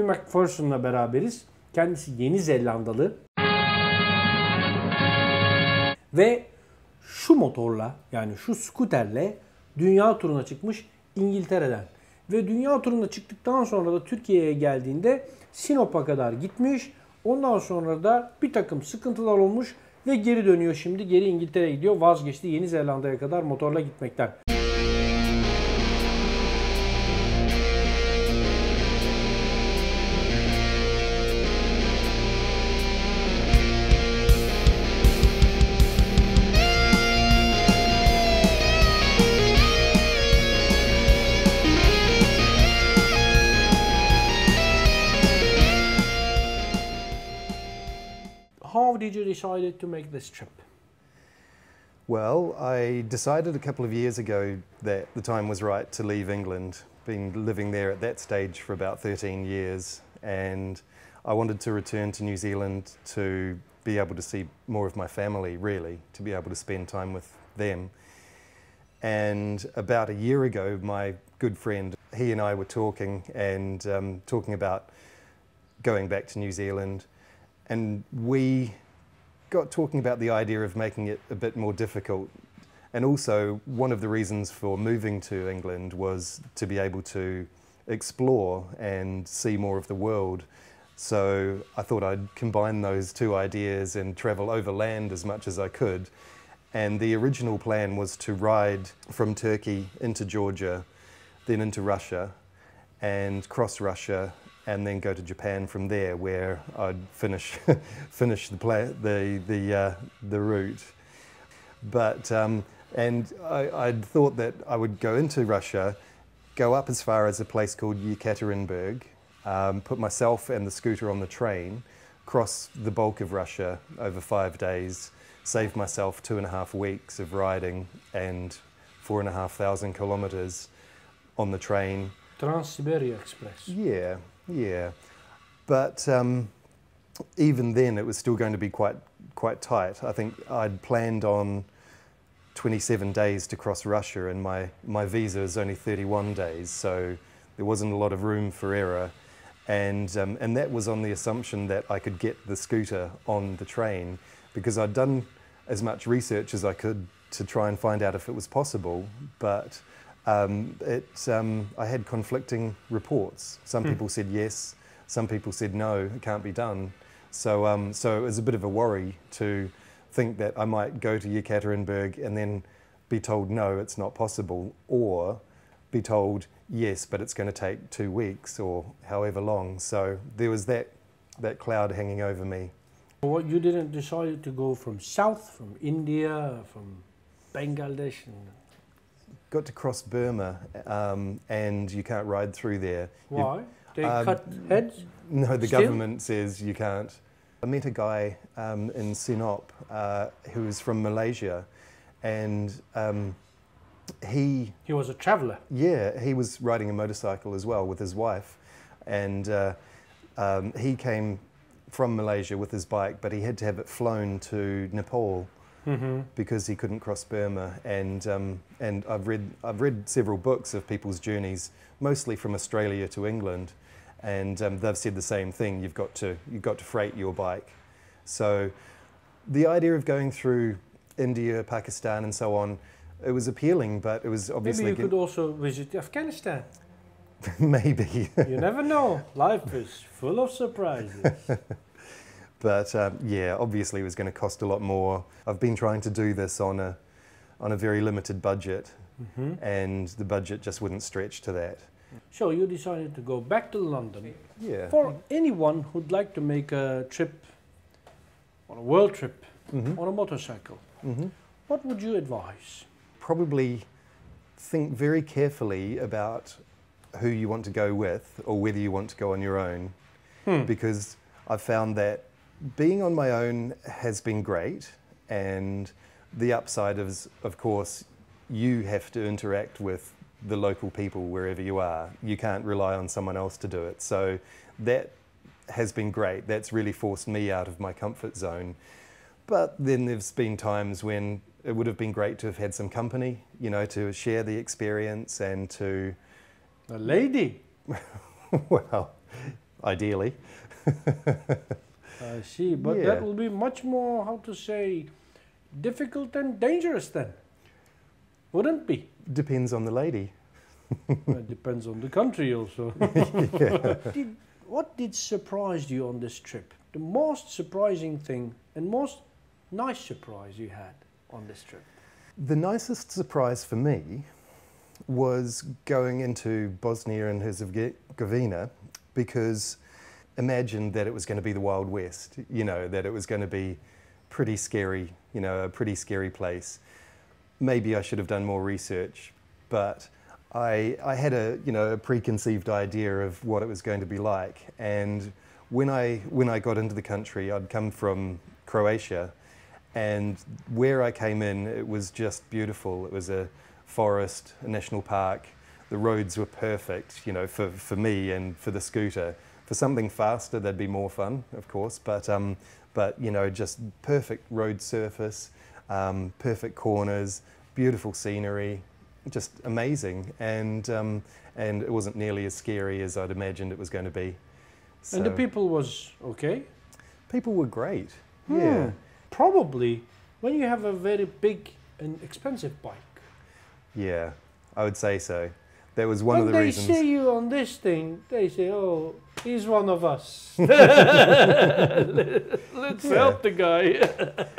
Nu McPherson'la beraberiz. Kendisi Yeni Zelandalı. Ve şu motorla, yani şu skuterle dünya turuna çıkmış İngiltere'den. Ve dünya turuna çıktıktan sonra da Türkiye'ye geldiğinde Sinop'a kadar gitmiş. Ondan sonra da bir takım sıkıntılar olmuş ve geri dönüyor şimdi. Geri İngiltere'ye gidiyor. Vazgeçti Yeni Zelanda'ya kadar motorla gitmekten. How did you decide to make this trip? Well, I decided a couple of years ago that the time was right to leave England. Been living there at that stage for about 13 years, and I wanted to return to New Zealand to be able to see more of my family, really, to be able to spend time with them. And about a year ago, my good friend, he and I were talking and talking about going back to New Zealand. And we got talking about the idea of making it a bit more difficult. And also, one of the reasons for moving to England was to be able to explore and see more of the world. So I thought I'd combine those two ideas and travel overland as much as I could. And the original plan was to ride from Turkey into Georgia, then into Russia, and cross Russia, and then go to Japan from there, where I'd finish the route. But I'd thought that I would go into Russia, go up as far as a place called Yekaterinburg, put myself and the scooter on the train, cross the bulk of Russia over 5 days, save myself 2.5 weeks of riding and 4,500 kilometers on the train. Trans-Siberia Express. Yeah. But even then, it was still going to be quite tight. I think I'd planned on 27 days to cross Russia, and my visa is only 31 days, so there wasn't a lot of room for error. And that was on the assumption that I could get the scooter on the train, because I'd done as much research as I could to try and find out if it was possible, but I had conflicting reports. Some people said yes, some people said no, it can't be done. So it was a bit of a worry to think that I might go to Yekaterinburg and then be told no, it's not possible, or be told yes, but it's going to take 2 weeks or however long. So there was that cloud hanging over me. What, you didn't decide to go from south, from India, from Bangladesh? Got to cross Burma, and you can't ride through there. Why? They cut heads? No, the government says you can't. I met a guy in Sinop who was from Malaysia, and he was a traveller? Yeah, he was riding a motorcycle as well with his wife, and he came from Malaysia with his bike, but he had to have it flown to Nepal. Mm-hmm. Because he couldn't cross Burma, and I've read several books of people's journeys, mostly from Australia to England, and they've said the same thing. You've got to freight your bike. So the idea of going through India, Pakistan, and so on, it was appealing, but it was obviously. Maybe you could also visit Afghanistan. Maybe. You never know. Life is full of surprises. But yeah, obviously it was going to cost a lot more. I've been trying to do this on a very limited budget, and the budget just wouldn't stretch to that. So you decided to go back to London. Yeah. For anyone who'd like to make a trip, on a world trip, on a motorcycle, what would you advise? Probably think very carefully about who you want to go with, or whether you want to go on your own, because I've found that being on my own has been great, and the upside is, of course, you have to interact with the local people wherever you are. You can't rely on someone else to do it. So that has been great. That's really forced me out of my comfort zone. But then there's been times when it would have been great to have had some company, you know, to share the experience and to... A lady? Well, ideally. I see, but that will be much more, how to say, difficult and dangerous then, wouldn't it be? Depends on the lady. It depends on the country also. What did surprise you on this trip? The most surprising thing and most nice surprise you had on this trip? The nicest surprise for me was going into Bosnia and Herzegovina, because imagine that it was going to be the Wild West, you know, that it was going to be pretty scary, you know, a pretty scary place. Maybe I should have done more research, but I had a preconceived idea of what it was going to be like. And when I got into the country, I'd come from Croatia, and where I came in, it was just beautiful. It was a forest, a national park. The roads were perfect, you know, for me and for the scooter. For something faster, that'd be more fun, of course, but you know, just perfect road surface, perfect corners, beautiful scenery, just amazing, and it wasn't nearly as scary as I'd imagined it was going to be. So, and the people was okay? People were great, yeah. Probably when you have a very big and expensive bike. Yeah, I would say so. That was one of the reasons. When they see you on this thing, they say, oh, he's one of us. Let's help the guy.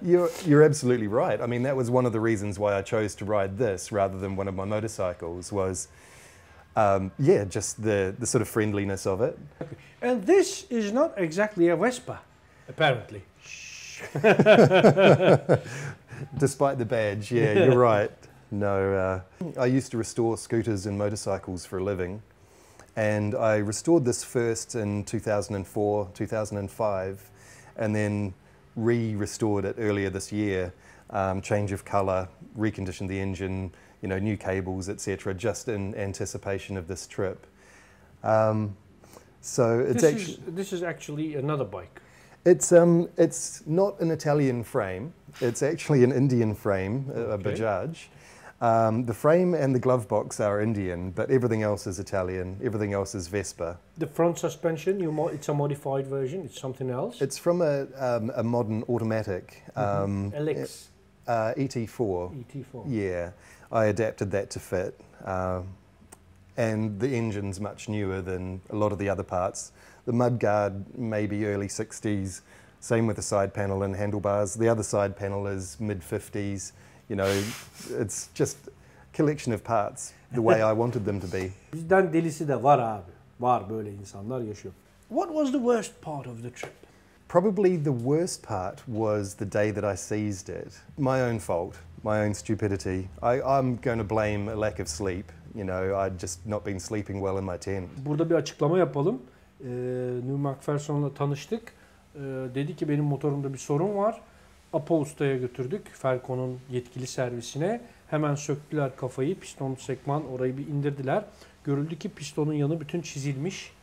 You're absolutely right. I mean, that was one of the reasons why I chose to ride this rather than one of my motorcycles was, just the sort of friendliness of it. And this is not exactly a Vespa, apparently. Despite the badge, yeah, you're right. No, I used to restore scooters and motorcycles for a living, and I restored this first in 2004, 2005, and then re-restored it earlier this year, change of colour, reconditioned the engine, you know, new cables, etc., just in anticipation of this trip. So it's this is actually another bike. It's not an Italian frame. It's actually an Indian frame, a Bajaj. The frame and the glove box are Indian, but everything else is Italian. Everything else is Vespa. The front suspension, it's a modified version. It's something else. It's from a modern automatic LX ET4. ET4. Yeah, I adapted that to fit, and the engine's much newer than a lot of the other parts. The mudguard maybe early 60s. Same with the side panel and handlebars. The other side panel is mid 50s. You know, it's just a collection of parts, the way I wanted them to be. Bizden delisi de var abi. Var böyle insanlar yaşıyor. What was the worst part of the trip? Probably the worst part was the day that I seized it. My own fault, my own stupidity. I'm going to blame a lack of sleep. You know, I'd just not been sleeping well in my tent. Burada bir açıklama yapalım. Nu McPherson'la tanıştık. Dedi ki benim motorumda bir sorun var. Apo Usta'ya götürdük. Ferko'nun yetkili servisine. Hemen söktüler kafayı. Piston sekman orayı bir indirdiler. Görüldü ki pistonun yanı bütün çizilmiş.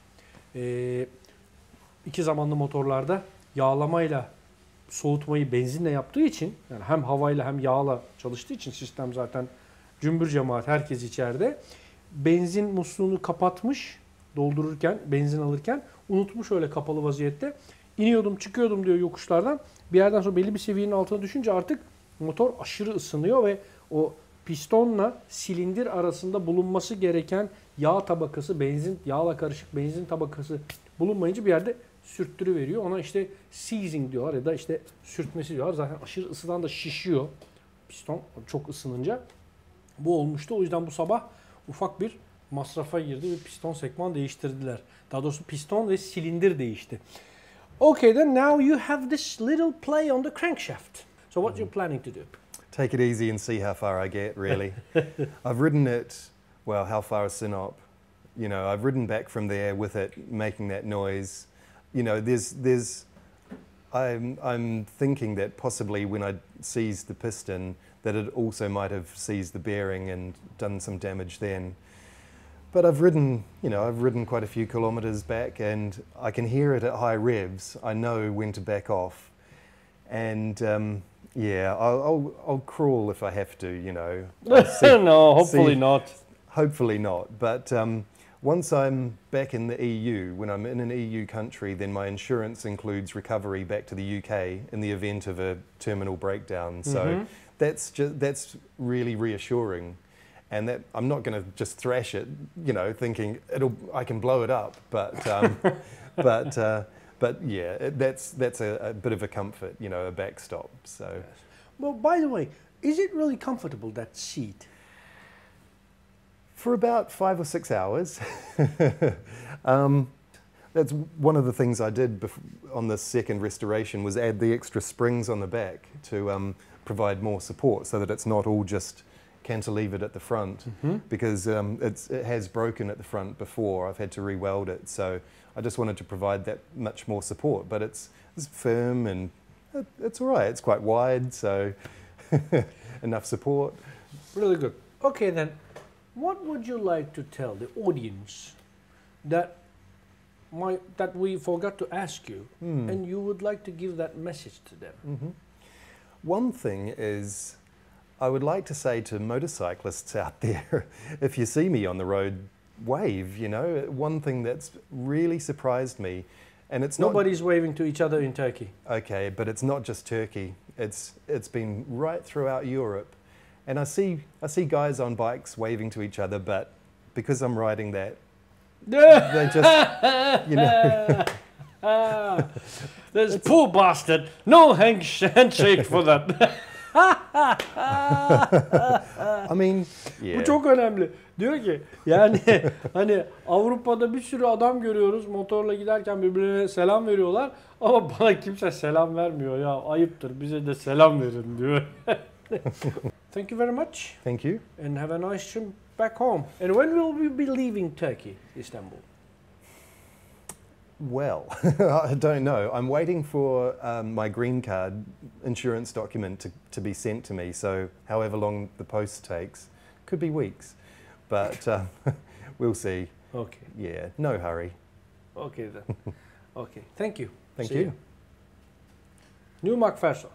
İki zamanlı motorlarda yağlamayla soğutmayı benzinle yaptığı için, yani hem havayla hem yağla çalıştığı için sistem zaten cümbür cemaat, herkes içeride. Benzin musluğunu kapatmış doldururken, benzin alırken unutmuş öyle kapalı vaziyette. İniyordum çıkıyordum diyor yokuşlardan. Bir yerden sonra belli bir seviyenin altına düşünce artık motor aşırı ısınıyor ve o pistonla silindir arasında bulunması gereken yağ tabakası, benzin, yağla karışık benzin tabakası bulunmayınca bir yerde sürttürüveriyor. Ona işte seizing diyorlar ya da işte sürtmesi diyorlar. Zaten aşırı ısıdan da şişiyor piston çok ısınınca. Bu olmuştu. O yüzden bu sabah ufak bir masrafa girdi ve piston sekman değiştirdiler. Daha doğrusu piston ve silindir değişti. Okay, then now you have this little play on the crankshaft. So what you're planning to do? Take it easy and see how far I get, really. I've ridden it, well, how far is Sinop? You know, I've ridden back from there with it, making that noise. You know, I'm thinking that possibly when I seized the piston, that it also might have seized the bearing and done some damage then. But I've ridden quite a few kilometres back, and I can hear it at high revs. I know when to back off, and I'll crawl if I have to. You know. No, hopefully not. Hopefully not. But once I'm back in the EU, when I'm in an EU country, then my insurance includes recovery back to the UK in the event of a terminal breakdown. So that's really reassuring, and that I'm not going to just thrash it, you know, thinking I can blow it up. But yeah, that's a bit of a comfort, you know, a backstop. So. Yes. Well, by the way, is it really comfortable, that seat? For about 5 or 6 hours. That's one of the things I did on the second restoration, was add the extra springs on the back to provide more support, so that it's not all just cantilevered at the front, because it has broken at the front before. I've had to re-weld it, so I just wanted to provide that much more support. But it's firm and it's all right. It's quite wide, so enough support. Really good. Okay then. What would you like to tell the audience that we forgot to ask you, and you would like to give that message to them? One thing is, I would like to say to motorcyclists out there, if you see me on the road, wave, you know. One thing that's really surprised me, and it's Nobody's waving to each other in Turkey. Okay, but it's not just Turkey. It's been right throughout Europe. And I see guys on bikes waving to each other, but because I'm riding that, they just, you know. This poor bastard. No handshake for that. I mean, yeah. Bu çok önemli. Diyor ki yani hani Avrupa'da bir sürü adam görüyoruz motorla giderken birbirine selam veriyorlar ama bana kimse selam vermiyor ya, ayıptır, bize de selam verin diyor. Thank you very much. Thank you. And have a nice trip back home. And when will we be leaving Turkey, Istanbul? Well, I don't know. I'm waiting for my green card insurance document to be sent to me. So however long the post takes, could be weeks. But we'll see. Okay. Yeah, no hurry. Okay then. Okay. Thank you. Thank See you. New McPherson.